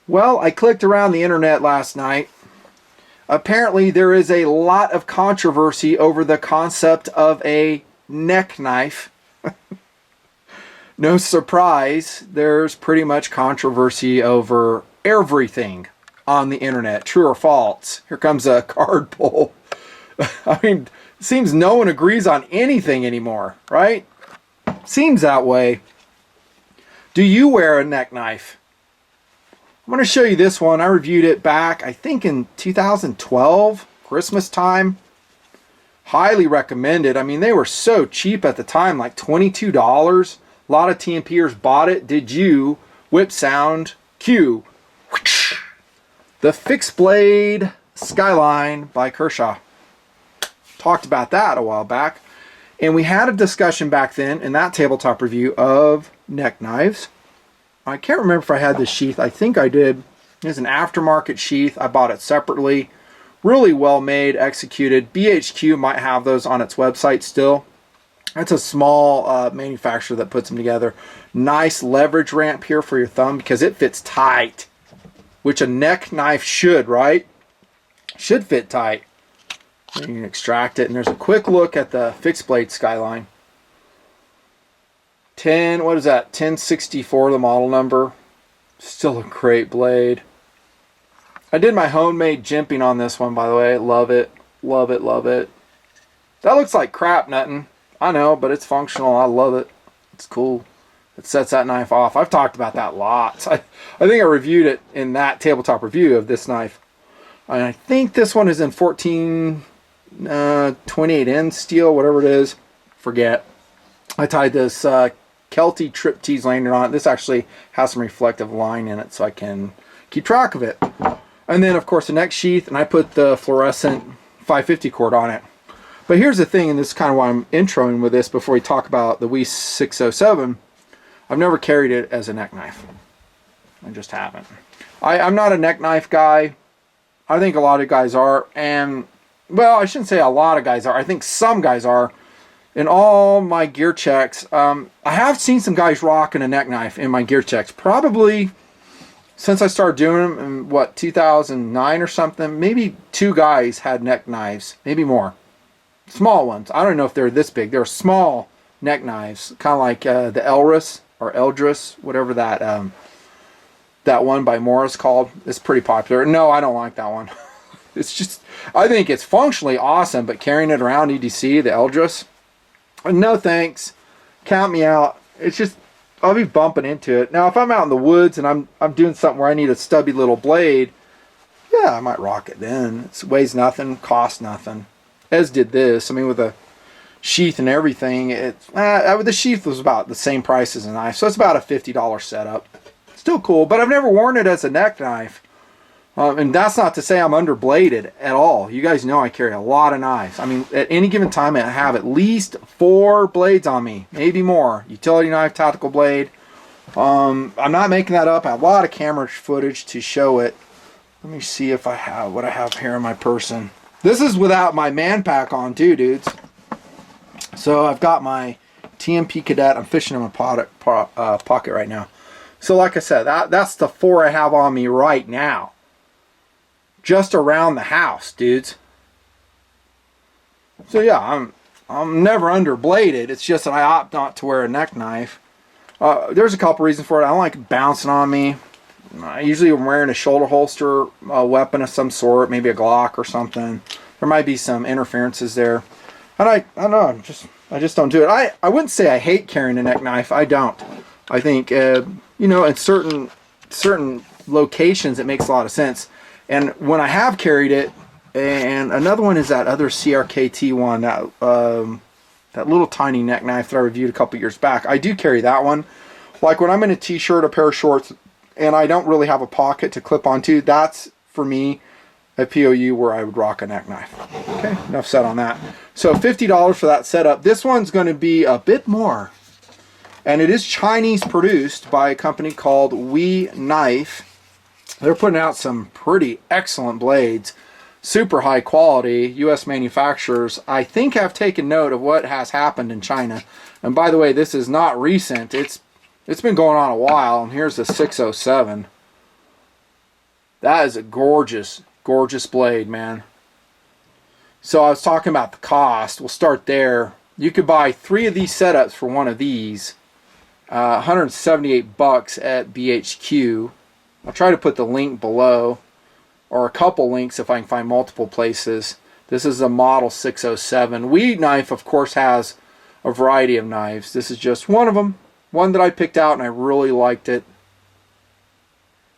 Well, I clicked around the internet last night. Apparently, there is a lot of controversy over the concept of a neck knife. No surprise, there's pretty much controversy over everything on the internet. True or false? Here comes a card pull. I mean, it seems no one agrees on anything anymore, right? Seems that way. Do you wear a neck knife? I'm going to show you this one. I reviewed it back, I think in 2012, Christmas time. Highly recommended. I mean, they were so cheap at the time, like $22. A lot of TMPers bought it. Did you? Whip sound. Cue. The Fixed Blade Skyline by Kershaw. Talked about that a while back. And we had a discussion back then in that tabletop review of neck knives. I can't remember if I had this sheath. I think I did. It's an aftermarket sheath. I bought it separately. Really well made, executed. BHQ might have those on its website still. It's a small manufacturer that puts them together. Nice leverage ramp here for your thumb because it fits tight, which a neck knife should, right? Should fit tight. You can extract it, and there's a quick look at the Fixed Blade Skyline. What is that? 1064, the model number. Still a great blade. I did my homemade jimping on this one, by the way. Love it. Love it, love it. That looks like crap nutting. I know, but it's functional. I love it. It's cool. It sets that knife off. I've talked about that lots. I think I reviewed it in that tabletop review of this knife. And I think this one is in 1428N steel, whatever it is. Forget. I tied this Kelty Trip Tees lanyard on it. This actually has some reflective line in it so I can keep track of it. And then, of course, the neck sheath, and I put the fluorescent 550 cord on it. But here's the thing, and this is kind of why I'm introing with this before we talk about the WE 607. I've never carried it as a neck knife. I just haven't. I'm not a neck knife guy. I think a lot of guys are. And, well, I shouldn't say a lot of guys are. I think some guys are. In all my gear checks, I have seen some guys rocking a neck knife in my gear checks. Probably since I started doing them in, what, 2009 or something. Maybe 2 guys had neck knives. Maybe more. Small ones. I don't know if they're this big. They're small neck knives. Kind of like the Elris or Eldris, whatever that one by Morris called. It's pretty popular. No, I don't like that one. It's just, I think it's functionally awesome, but carrying it around EDC, the Eldris, no thanks. Count me out. It's just, I'll be bumping into it. Now, if I'm out in the woods and I'm doing something where I need a stubby little blade, yeah, I might rock it then. It weighs nothing, costs nothing. As did this. I mean, with a sheath and everything, the sheath was about the same price as a knife, so it's about a $50 setup. Still cool, but I've never worn it as a neck knife. And that's not to say I'm underbladed at all. You guys know I carry a lot of knives. I mean, at any given time, I have at least 4 blades on me, maybe more. Utility knife, tactical blade. I'm not making that up. I have a lot of camera footage to show it. Let me see if I have what I have here in my person. This is without my man pack on too, dudes. So I've got my TMP Cadet. I'm fishing in my pocket right now. So like I said, that's the 4 I have on me right now. Just around the house, dudes. So yeah, I'm never underbladed. It's just that I opt not to wear a neck knife. There's a couple reasons for it. I don't like it bouncing on me. I usually am wearing a shoulder holster, a weapon of some sort, maybe a Glock or something. There might be some interferences there. And I don't know, I just don't do it. I wouldn't say I hate carrying a neck knife. I don't. I think, you know, in certain locations it makes a lot of sense. And when I have carried it, and another one is that other CRKT one, that little tiny neck knife that I reviewed a couple years back. I do carry that one. Like when I'm in a t-shirt, a pair of shorts, and I don't really have a pocket to clip onto, that's, for me, a POU where I would rock a neck knife. Okay, enough said on that. So $50 for that setup. This one's going to be a bit more. And it is Chinese produced by a company called WE Knife. They're putting out some pretty excellent blades. Super high quality. US manufacturers, I think, have taken note of what has happened in China. And by the way, this is not recent. It's been going on a while. And here's the 607. That is a gorgeous, gorgeous blade, man. So I was talking about the cost. We'll start there. You could buy 3 of these setups for one of these. 178 bucks at BHQ. I'll try to put the link below, or a couple links if I can find multiple places. This is a model 607. Weed Knife, of course, has a variety of knives. This is just one of them. One that I picked out and I really liked it.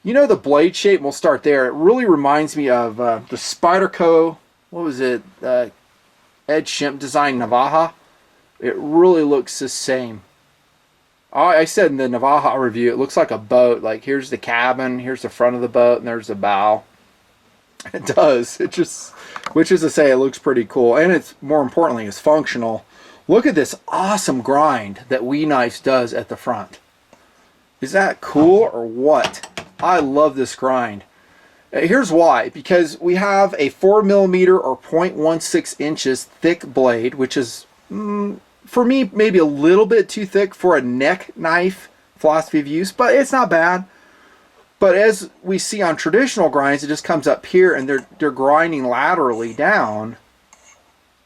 You know the blade shape, we'll start there. It really reminds me of the Spyderco, what was it? Ed Shimp design Navaja. It really looks the same. I said in the Navaja review, it looks like a boat. Like here's the cabin, here's the front of the boat, and there's the bow. It does. It just, which is to say, it looks pretty cool, and it's more importantly, it's functional. Look at this awesome grind that Weed Knives does at the front. Is that cool or what? I love this grind. Here's why. Because we have a 4mm or 0.16 inches thick blade, which is, for me, maybe a little bit too thick for a neck knife philosophy of use, but it's not bad. But as we see on traditional grinds, it just comes up here and they're grinding laterally down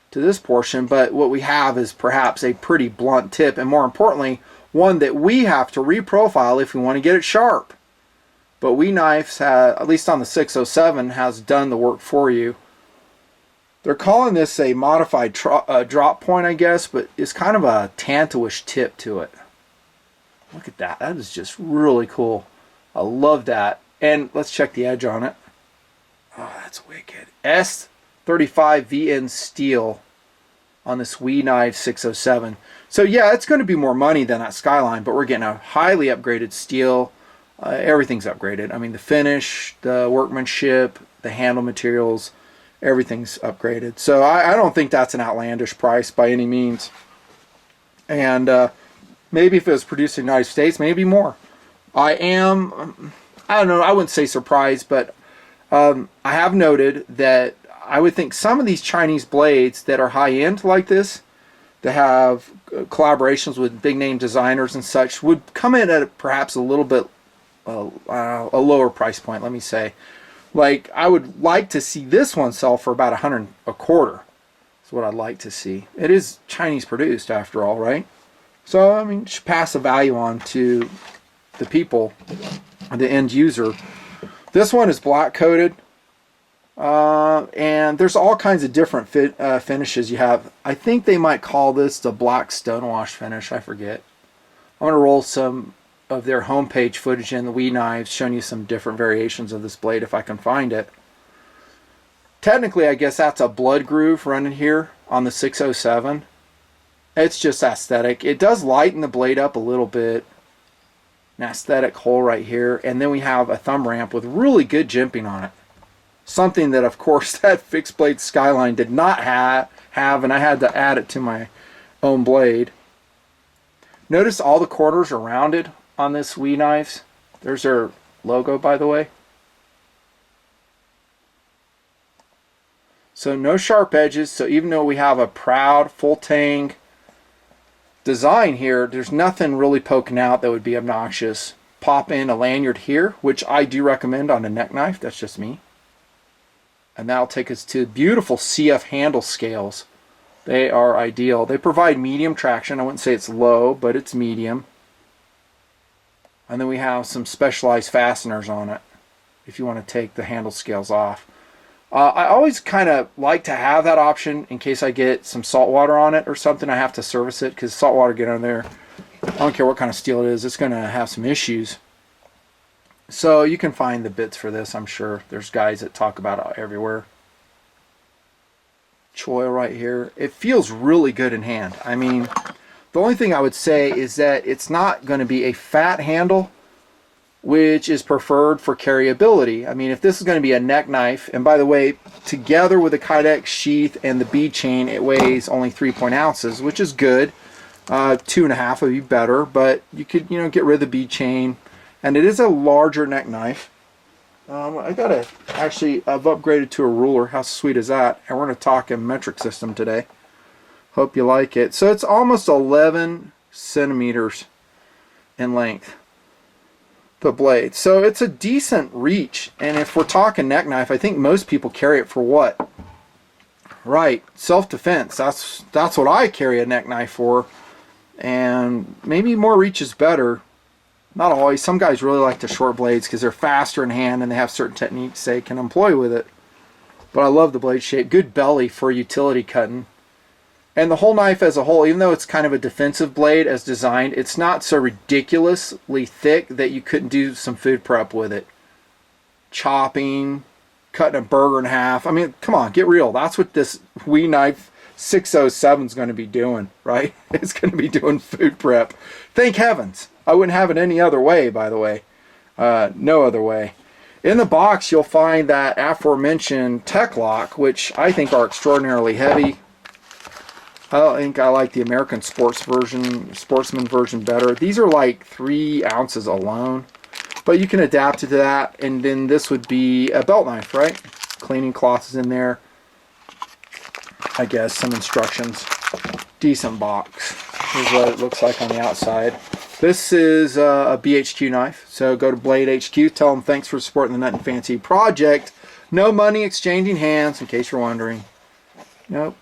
to this portion. But what we have is perhaps a pretty blunt tip, and more importantly, one that we have to reprofile if we want to get it sharp. But Weed Knives, at least on the 607, has done the work for you. They're calling this a modified drop point, I guess, but it's kind of a tanto-ish tip to it. Look at that. That is just really cool. I love that. And let's check the edge on it. Oh, that's wicked. S35 VN steel on this Weed Knife 607. So yeah, it's going to be more money than that Skyline, but we're getting a highly upgraded steel. Everything's upgraded. I mean, the finish, the workmanship, the handle materials, everything's upgraded. So I don't think that's an outlandish price by any means. And maybe if it was produced in the United States, maybe more. I don't know, I wouldn't say surprised, but I have noted that I would think some of these Chinese blades that are high-end like this, that have collaborations with big-name designers and such, would come in at perhaps a little bit a lower price point, let me say. Like, I would like to see this one sell for about $100 a quarter. That's what I'd like to see. It is Chinese produced after all, right? So, I mean, should pass the value on to the people, the end user. This one is black coated, and there's all kinds of different finishes you have. I think they might call this the black stonewash finish. I forget. I'm going to roll some of their homepage footage in the Weed Knives, showing you some different variations of this blade if I can find it. Technically, I guess that's a blood groove running here on the 607. It's just aesthetic. It does lighten the blade up a little bit. An aesthetic hole right here, and then we have a thumb ramp with really good jimping on it. Something that, of course, that fixed blade Skyline did not have, and I had to add it to my own blade. Notice all the corners are rounded on this Weed Knives. There's their logo, by the way. So no sharp edges. So even though we have a proud full tang design here, there's nothing really poking out that would be obnoxious. Pop in a lanyard here, which I do recommend on a neck knife. That's just me. And that'll take us to beautiful CF handle scales. They are ideal. They provide medium traction. I wouldn't say it's low, but it's medium. And then we have some specialized fasteners on it if you want to take the handle scales off. I always kind of like to have that option in case I get some salt water on it or something. I have to service it because salt water get on there. I don't care what kind of steel it is. It's going to have some issues. So you can find the bits for this, I'm sure. There's guys that talk about it everywhere. Choil right here. It feels really good in hand. I mean, the only thing I would say is that it's not going to be a fat handle, which is preferred for carryability. I mean, if this is going to be a neck knife, and by the way, together with the Kydex sheath and the bead chain, it weighs only 3 ounces, which is good. 2.5 would be better, but you could, get rid of the bead chain. And it is a larger neck knife. I've upgraded to a ruler. How sweet is that? And we're going to talk in metric system today. Hope you like it. So it's almost 11 centimeters in length. the blade. So it's a decent reach, and if we're talking neck knife, I think most people carry it for what? Right, self-defense. That's what I carry a neck knife for, and maybe more reach is better. Not always. Some guys really like the short blades because they're faster in hand and they have certain techniques they can employ with it. But I love the blade shape. Good belly for utility cutting. And the whole knife as a whole, even though it's kind of a defensive blade as designed, it's not so ridiculously thick that you couldn't do some food prep with it. Chopping, cutting a burger in half. I mean, come on, get real. That's what this Wee Knife 607 is going to be doing, right? It's going to be doing food prep. Thank heavens. I wouldn't have it any other way, by the way. No other way. In the box, you'll find that aforementioned tech lock, which I think are extraordinarily heavy. I think I like the American Sportsman version better. These are like 3 ounces alone, but you can adapt it to that. And then this would be a belt knife, right? Cleaning cloth is in there. I guess some instructions. Decent box. Here's what it looks like on the outside. This is a BHQ knife, so go to Blade HQ, tell them thanks for supporting the Nut and Fancy project. No money exchanging hands, in case you're wondering. Nope.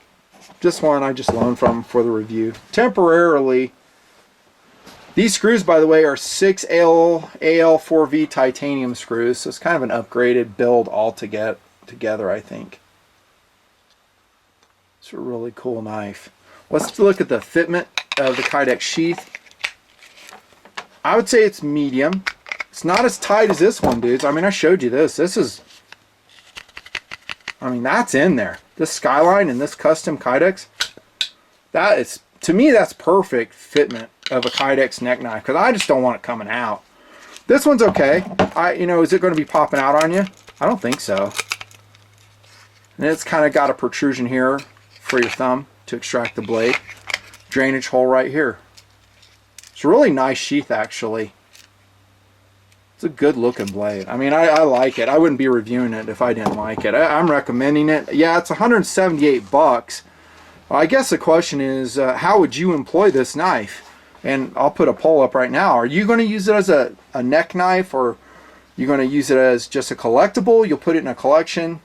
Just one I just loaned from for the review. Temporarily. These screws, by the way, are 6AL4V titanium screws, so it's kind of an upgraded build altogether, I think. It's a really cool knife. Let's look at the fitment of the Kydex sheath. I would say it's medium. It's not as tight as this one, dudes. I mean, I showed you this. This is, I mean, that's in there. This Skyline and this custom Kydex, that is, to me, that's perfect fitment of a Kydex neck knife, because I just don't want it coming out. This one's okay. Is it going to be popping out on you? I don't think so. And it's kind of got a protrusion here for your thumb to extract the blade. Drainage hole right here. It's a really nice sheath, actually. It's a good looking blade. I mean, I like it. I wouldn't be reviewing it if I didn't like it. I'm recommending it. Yeah, it's 178 bucks. I guess the question is, how would you employ this knife? And I'll put a poll up right now. Are you going to use it as a neck knife, or are you going to use it as just a collectible? You'll put it in a collection,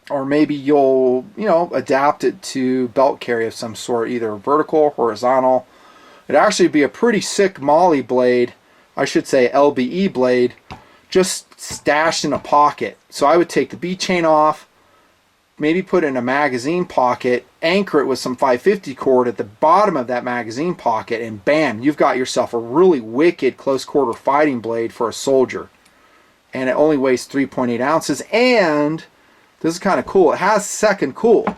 or maybe you'll, adapt it to belt carry of some sort, either vertical or horizontal. It'd actually be a pretty sick Molly blade, I should say LBE blade, just stashed in a pocket. So I would take the B chain off, maybe put it in a magazine pocket, anchor it with some 550 cord at the bottom of that magazine pocket, and bam, you've got yourself a really wicked close quarter fighting blade for a soldier. And it only weighs 3.8 ounces, and this is kind of cool, it has second cool.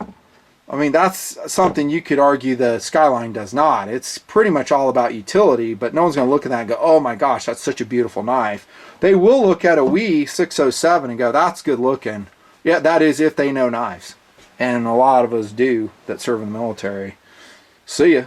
I mean, that's something you could argue the Skyline does not. It's pretty much all about utility, but no one's going to look at that and go, oh my gosh, that's such a beautiful knife. They will look at a Wee 607 and go, that's good looking. Yeah, that is if they know knives. And a lot of us do that serve in the military. See ya.